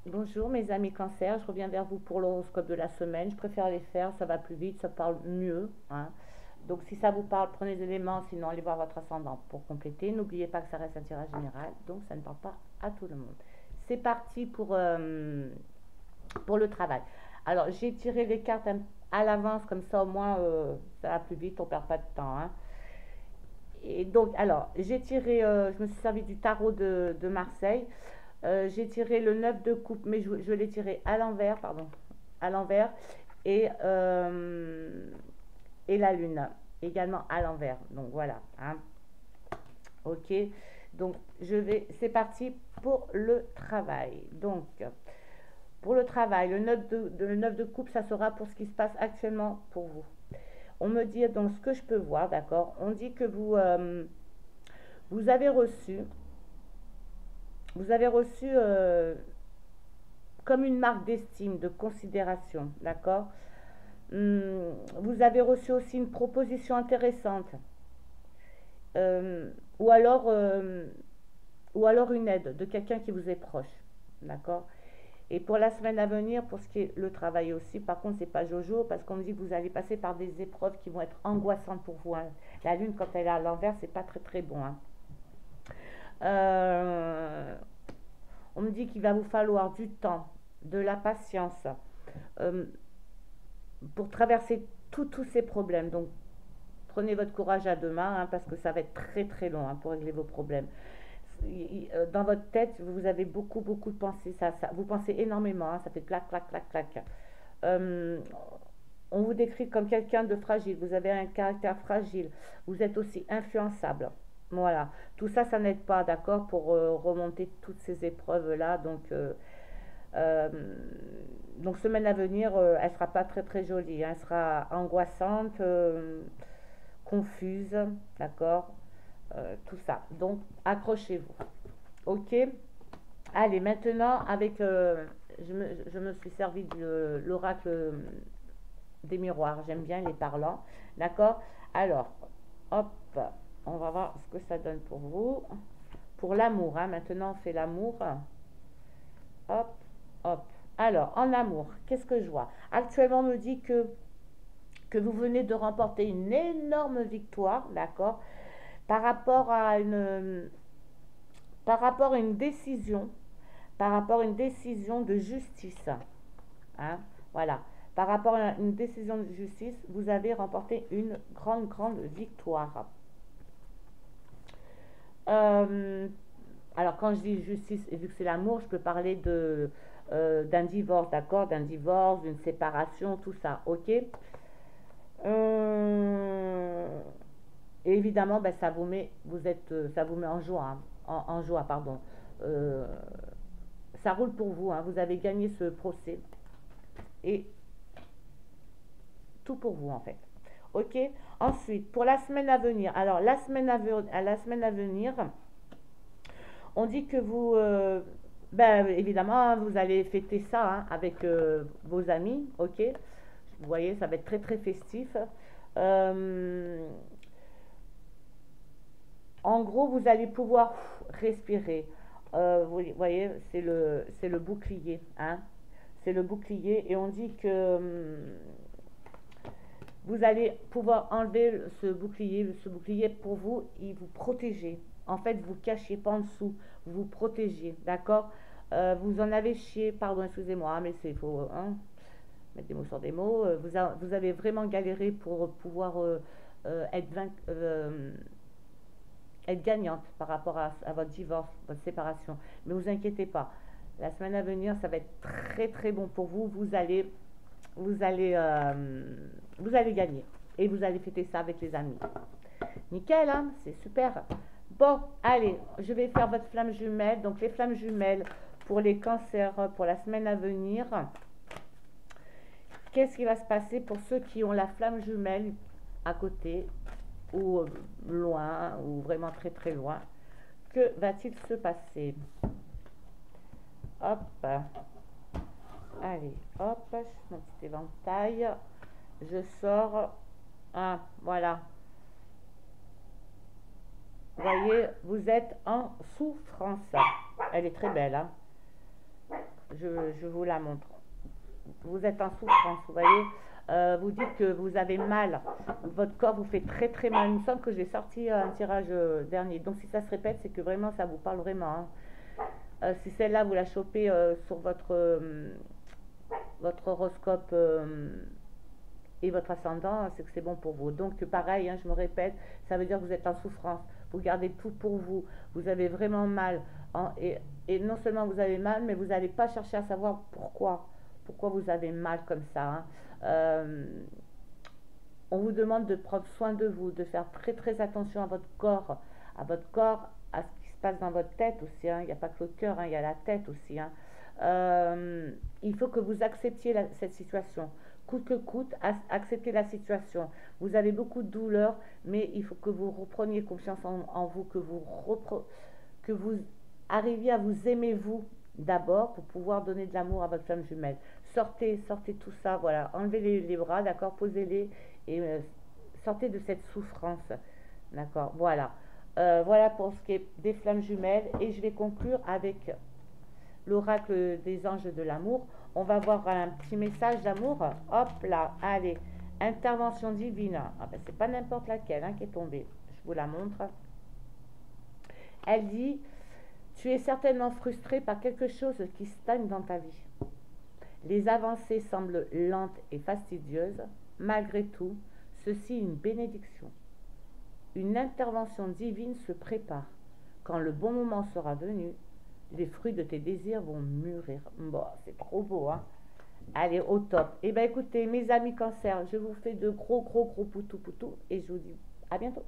Bonjour mes amis cancer, je reviens vers vous pour l'horoscope de la semaine. Je préfère les faire, ça va plus vite, ça parle mieux, hein. Donc si ça vous parle, prenez les éléments, sinon allez voir votre ascendant pour compléter. N'oubliez pas que ça reste un tirage général, donc ça ne parle pas à tout le monde. C'est parti pour le travail. Alors j'ai tiré les cartes à l'avance, comme ça au moins ça va plus vite, on ne perd pas de temps, hein. Et donc, alors, j'ai tiré, je me suis servi du tarot de Marseille. J'ai tiré le 9 de coupe, mais je l'ai tiré à l'envers, pardon, à l'envers, et, et la lune également à l'envers. Donc voilà, hein. Ok, donc c'est parti pour le travail. Donc, pour le travail, le 9 de coupe, ça sera pour ce qui se passe actuellement pour vous. On me dit, donc ce que je peux voir, d'accord, on dit que vous avez reçu, vous avez reçu comme une marque d'estime, de considération, d'accord. Vous avez reçu aussi une proposition intéressante, euh, ou alors, euh, ou alors une aide de quelqu'un qui vous est proche, d'accord. Et pour la semaine à venir, pour ce qui est le travail aussi, par contre, c'est pas Jojo, parce qu'on me dit que vous allez passer par des épreuves qui vont être angoissantes pour vous, hein. La lune, quand elle est à l'envers, c'est pas très très bon, hein. Euh, on me dit qu'il va vous falloir du temps, de la patience, euh, pour traverser tous ces problèmes. Donc, prenez votre courage à deux mains, hein, parce que ça va être très très long, hein, pour régler vos problèmes. Dans votre tête, vous avez beaucoup de pensées. Vous pensez énormément, hein, ça fait clac, clac, clac, clac. Euh, on vous décrit comme quelqu'un de fragile. Vous avez un caractère fragile. Vous êtes aussi influençable. Voilà. Tout ça, ça n'aide pas, d'accord, pour remonter toutes ces épreuves-là. Euh, donc, semaine à venir, elle sera pas très très jolie, hein. Elle sera angoissante, confuse, d'accord, tout ça. Donc, accrochez-vous. Ok. Allez, maintenant, avec, je me suis servi de l'oracle des miroirs. J'aime bien les parlants, d'accord. Alors, hop, on va voir ce que ça donne pour vous. Pour l'amour, hein. Maintenant, on fait l'amour. Hop, hop. Alors, en amour, qu'est-ce que je vois? Actuellement, on me dit que vous venez de remporter une énorme victoire, d'accord, par rapport à par rapport à une décision, par rapport à une décision de justice, hein, voilà. Par rapport à une décision de justice, vous avez remporté une grande victoire. Euh, alors, quand je dis justice, et vu que c'est l'amour, je peux parler d'un divorce, d'accord, d'un divorce, d'une séparation, tout ça, ok. Euh, et évidemment, ben, ça vous met en joie, hein, en joie, pardon. Euh, Ça roule pour vous, hein, vous avez gagné ce procès et tout pour vous en fait. Ok. Ensuite, pour la semaine à venir. Alors, la semaine à venir, on dit que ben, évidemment, hein, vous allez fêter ça, hein, avec vos amis. Ok. Vous voyez, ça va être très très festif. Euh, En gros, vous allez pouvoir respirer. Vous voyez, c'est le bouclier, hein. C'est le bouclier et on dit que vous allez pouvoir enlever ce bouclier pour vous, il vous protéger. En fait, vous cachez pas en dessous, vous vous protégez, d'accord. Vous en avez chié, pardon, excusez-moi, hein, mais c'est faux, hein, mettre des mots sur des mots. Vous avez vraiment galéré pour pouvoir être gagnante par rapport à votre divorce, votre séparation. Mais vous inquiétez pas, la semaine à venir, ça va être très très bon pour vous. Vous allez, vous allez gagner et vous allez fêter ça avec les amis. Nickel, hein, c'est super. Bon, allez, je vais faire votre flamme jumelle. Donc les flammes jumelles pour les cancers pour la semaine à venir. Qu'est-ce qui va se passer pour ceux qui ont la flamme jumelle à côté ou loin ou vraiment très très loin? Que va-t-il se passer? Hop, allez, hop, mon petit éventail. Je sors. Ah, voilà. Vous voyez, vous êtes en souffrance. Elle est très belle, hein. je vous la montre. Vous êtes en souffrance, vous voyez. Vous dites que vous avez mal. Votre corps vous fait très très mal. Il me semble que j'ai sorti un tirage dernier. Donc si ça se répète, c'est que vraiment ça vous parle vraiment, hein. Si celle-là, vous la chopez sur votre horoscope et votre ascendant, c'est que c'est bon pour vous. Donc pareil, hein, je me répète, ça veut dire que vous êtes en souffrance. Vous gardez tout pour vous. Vous avez vraiment mal. Et non seulement vous avez mal, mais vous n'allez pas chercher à savoir pourquoi. Pourquoi vous avez mal comme ça, hein. Euh, on vous demande de prendre soin de vous, de faire très très attention à votre corps, à ce qui se passe dans votre tête aussi, hein. Il n'y a pas que le cœur, hein, il y a la tête aussi, hein. Il faut que vous acceptiez cette situation. Coûte que coûte, acceptez la situation. Vous avez beaucoup de douleur, mais il faut que vous repreniez confiance en vous, que vous arriviez à vous aimer vous d'abord pour pouvoir donner de l'amour à votre flamme jumelle. Sortez tout ça, voilà. Enlevez les bras, d'accord, posez-les et sortez de cette souffrance, d'accord, voilà. Voilà pour ce qui est des flammes jumelles et je vais conclure avec l'oracle des anges de l'amour. On va voir un petit message d'amour. Hop là, allez, intervention divine. Ah ben, c'est pas n'importe laquelle, hein, qui est tombée. Je vous la montre. Elle dit: tu es certainement frustré par quelque chose qui stagne dans ta vie. Les avancées semblent lentes et fastidieuses. Malgré tout, ceci est une bénédiction. Une intervention divine se prépare. Quand le bon moment sera venu, les fruits de tes désirs vont mûrir. Bon, c'est trop beau, hein. Allez, au top. Eh bien, écoutez, mes amis cancer, je vous fais de gros, gros, gros poutou poutou et je vous dis à bientôt.